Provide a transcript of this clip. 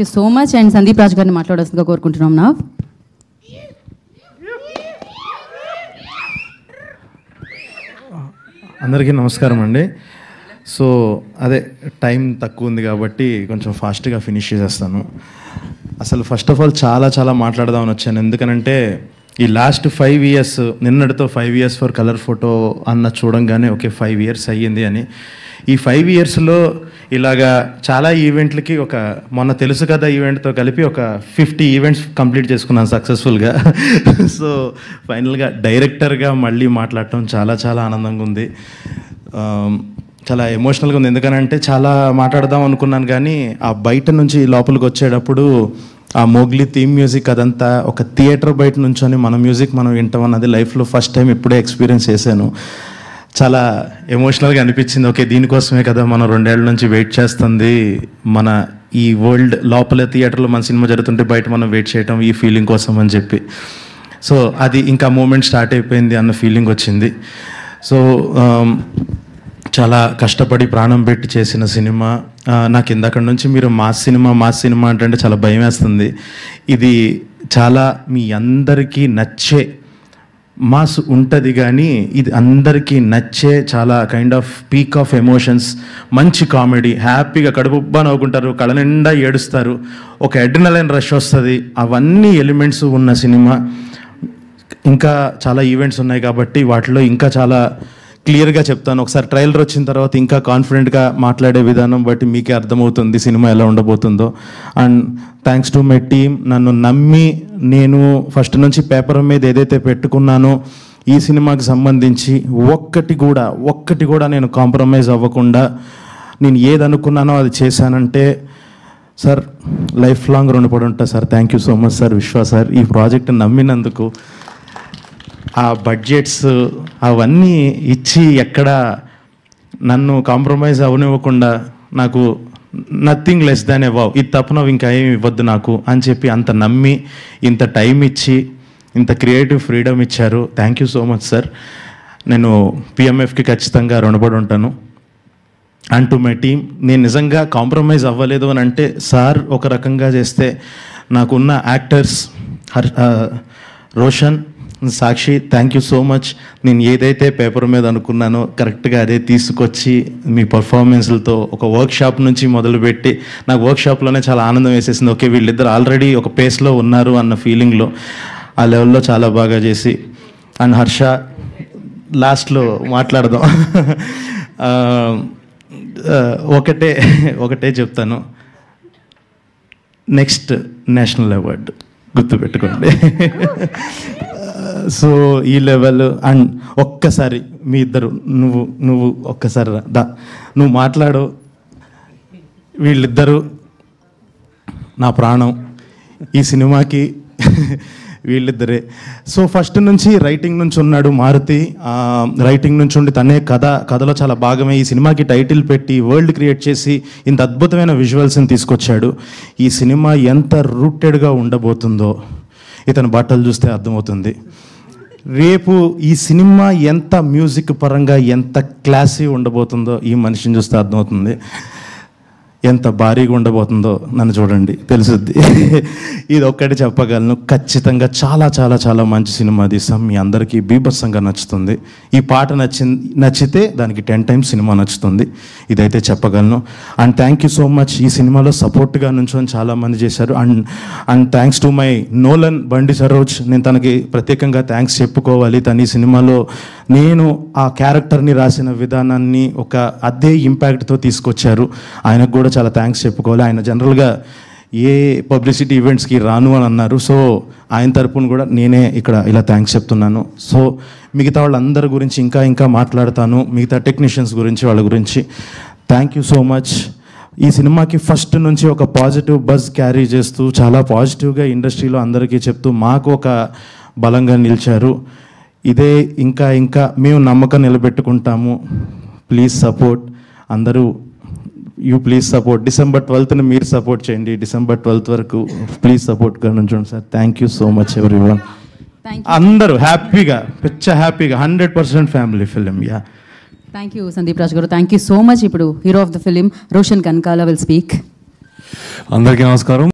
You so much. And Sandeep Raj గారిని మాట్లాడాల్సిందిగా కోరుకుంటున్నాం నా. అందరికీ నమస్కారం అండి. సో అదే టైం తక్కువ ఉంది కాబట్టి కొంచెం ఫాస్ట్గా ఫినిష్ చేసేస్తాను. అసలు ఫస్ట్ ఆఫ్ ఆల్ చాలా మాట్లాడదామని వచ్చాను. ఎందుకనంటే ఈ లాస్ట్ 5 years, నిన్నటితో 5 years ఫర్ కలర్ ఫోటో అన్న చూడంగానే ఓకే 5 years అయ్యింది అని. ఈ 5 yearsలో ఇలాగా చాలా ఈవెంట్లకి మొన్న తెలుసు కదా ఈవెంట్తో కలిపి ఒక 50 ఈవెంట్స్ కంప్లీట్ చేసుకున్నాను సక్సెస్ఫుల్గా. సో ఫైనల్గా డైరెక్టర్గా మళ్ళీ మాట్లాడటం చాలా ఆనందంగా ఉంది. చాలా ఎమోషనల్గా ఉంది. ఎందుకనంటే చాలా మాట్లాడదాం అనుకున్నాను కానీ ఆ బయట నుంచి లోపలికి వచ్చేటప్పుడు ఆ మోగ్లీ థీమ్ మ్యూజిక్ అదంతా ఒక థియేటర్ బయట నుంచొని మన మ్యూజిక్ మనం వింటాం అన్నది లైఫ్లో ఫస్ట్ టైం ఇప్పుడే ఎక్స్పీరియన్స్ చేశాను. చాలా ఎమోషనల్గా అనిపించింది. ఓకే దీనికోసమే కదా మనం 2 ఏళ్ల నుంచి వెయిట్ చేస్తుంది. మన ఈ వరల్డ్ లోపల థియేటర్లో మన సినిమా జరుగుతుంటే బయట మనం వెయిట్ చేయటం ఈ ఫీలింగ్ కోసం అని చెప్పి. సో అది ఇంకా మూమెంట్ స్టార్ట్ అయిపోయింది అన్న ఫీలింగ్ వచ్చింది. సో చాలా కష్టపడి ప్రాణం పెట్టి చేసిన సినిమా. నాకు ఇందాక నుంచి మీరు మాస్ సినిమా అంటే చాలా భయం వేస్తుంది. ఇది చాలా మీ అందరికీ నచ్చే మాస్ ఉంటుంది కానీ ఇది అందరికీ నచ్చే చాలా kind off peak of emotions, మంచి కామెడీ, హ్యాపీగా కడుపుబ్బా నవ్వుకుంటారు, కళ్ళ నిండా ఏడుస్తారు, ఒక అడ్రినలైన్ రష్ వస్తుంది. అవన్నీ ఎలిమెంట్స్ ఉన్న సినిమా. ఇంకా చాలా ఈవెంట్స్ ఉన్నాయి కాబట్టి వాటిలో ఇంకా చాలా క్లియర్గా చెప్తాను. ఒకసారి ట్రైలర్ వచ్చిన తర్వాత ఇంకా కాన్ఫిడెంట్గా మాట్లాడే విధానం బట్టి మీకే అర్థమవుతుంది సినిమా ఎలా ఉండబోతుందో. And thanks to my team. నన్ను నమ్మి నేను ఫస్ట్ నుంచి పేపర్ మీద ఏదైతే పెట్టుకున్నానో ఈ సినిమాకి సంబంధించి ఒక్కటి కూడా నేను కాంప్రమైజ్ అవ్వకుండా నేను ఏది అనుకున్నానో అది చేశానంటే సార్ లైఫ్ లాంగ్ రుణపడి ఉంటా sir. Thank you so much sir. విశ్వ సార్ ఈ ప్రాజెక్ట్ నమ్మినందుకు. ఆ బడ్జెట్స్ అవన్నీ ఇచ్చి ఎక్కడ నన్ను కాంప్రమైజ్ అవనివ్వకుండా నాకు నథింగ్ లెస్ దాన్ అబౌవ్, ఇది తప్ప నువ్వు ఇంకా ఏమి ఇవ్వద్దు నాకు అని చెప్పి అంత నమ్మి ఇంత టైం ఇచ్చి ఇంత క్రియేటివ్ ఫ్రీడమ్ ఇచ్చారు. Thank you so much sir. నేను పిఎంఎఫ్కి ఖచ్చితంగా రుణపడి ఉంటాను. అండ్ టు మై టీమ్, నేను నిజంగా కాంప్రమైజ్ అవ్వలేదు అని అంటే సార్ ఒక రకంగా చేస్తే నాకున్న actors Roshan, Sakshi, thank you so much. నేను ఏదైతే పేపర్ మీద అనుకున్నానో కరెక్ట్గా అదే తీసుకొచ్చి మీ పర్ఫార్మెన్స్లతో ఒక వర్క్షాప్ నుంచి మొదలుపెట్టి నాకు వర్క్షాప్లోనే చాలా ఆనందం వేసేసింది. ఓకే వీళ్ళిద్దరు ఆల్రెడీ ఒక పేస్లో ఉన్నారు అన్న ఫీలింగ్లో ఆ లెవెల్లో చాలా బాగా చేసి. అండ్ హర్ష లాస్ట్లో మాట్లాడదాం. ఒకటే చెప్తాను, నెక్స్ట్ నేషనల్ అవార్డు గుర్తుపెట్టుకోండి. సో ఈ లెవెల్. అండ్ ఒక్కసారి మీ ఇద్దరు నువ్వు ఒక్కసారి నువ్వు మాట్లాడు. వీళ్ళిద్దరూ నా ప్రాణం ఈ సినిమాకి. వీళ్ళిద్దరే. సో ఫస్ట్ నుంచి రైటింగ్ నుంచి ఉన్నాడు మారుతి. రైటింగ్ నుంచి ఉండి తనే కథలో చాలా భాగమే. ఈ సినిమాకి టైటిల్ పెట్టి వరల్డ్ క్రియేట్ చేసి ఇంత అద్భుతమైన విజువల్స్ని తీసుకొచ్చాడు. ఈ సినిమా ఎంత రూటెడ్గా ఉండబోతుందో ఇతని బట్టలు చూస్తే అర్థమవుతుంది. రేపు ఈ సినిమా ఎంత మ్యూజిక్ పరంగా ఎంత క్లాసీ ఉండబోతుందో ఈ మనిషిని చూస్తే అర్థమవుతుంది. ఎంత భారీగా ఉండబోతుందో నన్ను చూడండి తెలుసుద్ది. ఇది ఒక్కటి చెప్పగలను, ఖచ్చితంగా చాలా మంచి సినిమా తీస్తాం. మీ అందరికీ బీభత్సంగా నచ్చుతుంది. ఈ పాట నచ్చితే దానికి 10 times సినిమా నచ్చుతుంది. ఇదైతే చెప్పగలను. And thank you so much. ఈ సినిమాలో సపోర్ట్గా నుంచొని చాలామంది చేశారు. And thanks to my Nolan బండి సరోజ్. నేను తనకి ప్రత్యేకంగా థ్యాంక్స్ చెప్పుకోవాలి. తను ఈ సినిమాలో నేను ఆ క్యారెక్టర్ని రాసిన విధానాన్ని ఒక అదే ఇంపాక్ట్తో తీసుకొచ్చారు. ఆయనకు కూడా చాలా థ్యాంక్స్ చెప్పుకోవాలి. ఆయన జనరల్గా ఏ పబ్లిసిటీ ఈవెంట్స్కి రాను అని అన్నారు. సో ఆయన తరపున కూడా నేనే ఇక్కడ ఇలా థ్యాంక్స్ చెప్తున్నాను. సో మిగతా వాళ్ళందరి గురించి ఇంకా మాట్లాడతాను. మిగతా టెక్నీషియన్స్ గురించి వాళ్ళ గురించి థ్యాంక్ యూ సో మచ్. ఈ సినిమాకి ఫస్ట్ నుంచి ఒక పాజిటివ్ బజ్ క్యారీ చేస్తూ చాలా పాజిటివ్గా ఇండస్ట్రీలో అందరికీ చెప్తూ మాకు ఒక బలంగా నిలిచారు. ఇదే ఇంకా మేము నమ్మకం నిలబెట్టుకుంటాము. ప్లీజ్ సపోర్ట్ అందరూ. Please support. December 12th మీరు సపోర్ట్ చేయండి. December 12th వరకు ప్లీజ్ సపోర్ట్గా నుంచోండి sir. Thank you so much everyone. అందరూ హ్యాపీగా 100% family film. Thank you Sandeep Raj garu. Thank you so much. ఇప్పుడు hero of the film Roshan Kanakala will speak. అందరికీ నమస్కారం.